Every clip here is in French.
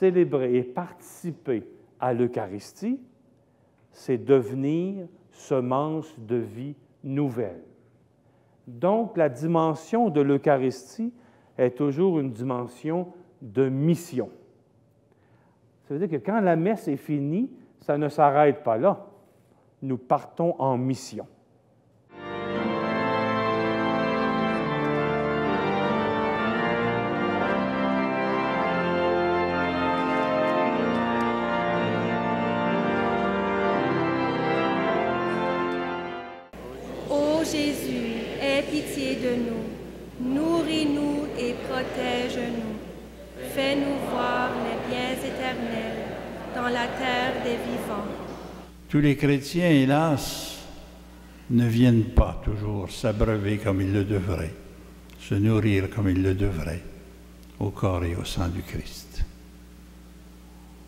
célébrer et participer à l'Eucharistie, c'est devenir semence de vie nouvelle. Donc, la dimension de l'Eucharistie est toujours une dimension de mission. Ça veut dire que quand la messe est finie, ça ne s'arrête pas là. Nous partons en mission. Ô Jésus, aie pitié de nous, nourris-nous et protège-nous. Fais-nous voir les biens éternels dans la terre des vivants. Tous les chrétiens, hélas, ne viennent pas toujours s'abreuver comme ils le devraient, se nourrir comme ils le devraient, au corps et au sang du Christ.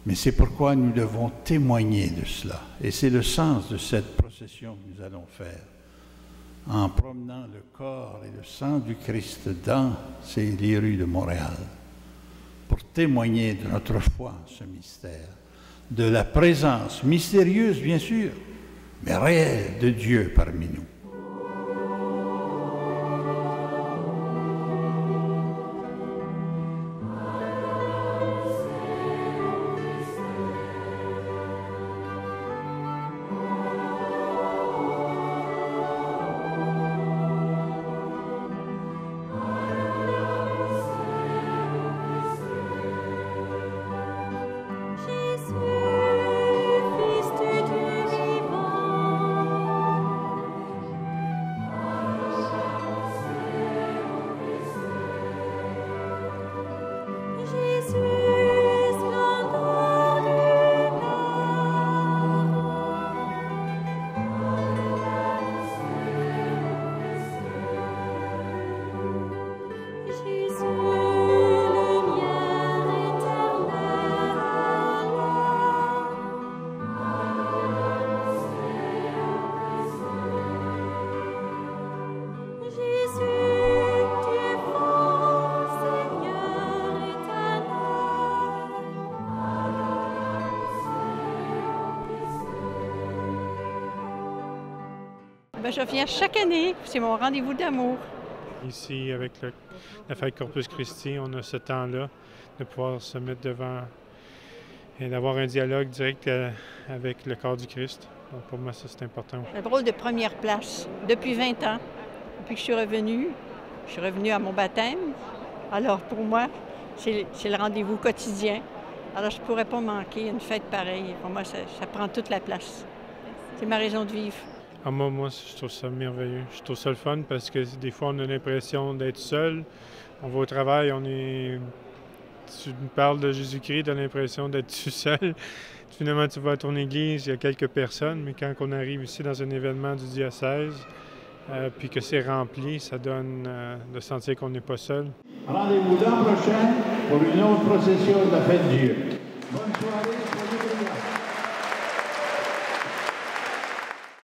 Mais c'est pourquoi nous devons témoigner de cela. Et c'est le sens de cette procession que nous allons faire, en promenant le corps et le sang du Christ dans les rues de Montréal, pour témoigner de notre foi en ce mystère, de la présence mystérieuse, bien sûr, mais réelle de Dieu parmi nous. Je viens chaque année, c'est mon rendez-vous d'amour. Ici, avec la fête Corpus Christi, on a ce temps-là de pouvoir se mettre devant et d'avoir un dialogue direct avec le corps du Christ. Donc pour moi, ça, c'est important. Un rôle de première place. Depuis 20 ans, depuis que je suis revenue à mon baptême. Alors pour moi, c'est le rendez-vous quotidien. Alors je ne pourrais pas manquer une fête pareille. Pour moi, ça prend toute la place. C'est ma raison de vivre. Ah, moi, je trouve ça merveilleux. Je trouve ça le fun parce que des fois, on a l'impression d'être seul. On va au travail, tu me parles de Jésus-Christ, tu as l'impression d'être tout seul. Finalement, tu vas à ton église, il y a quelques personnes, mais quand on arrive ici dans un événement du diocèse, puis que c'est rempli, ça donne de sentir qu'on n'est pas seul. Rendez-vous l'an prochain pour une autre procession de la fête Dieu. Bonne soirée.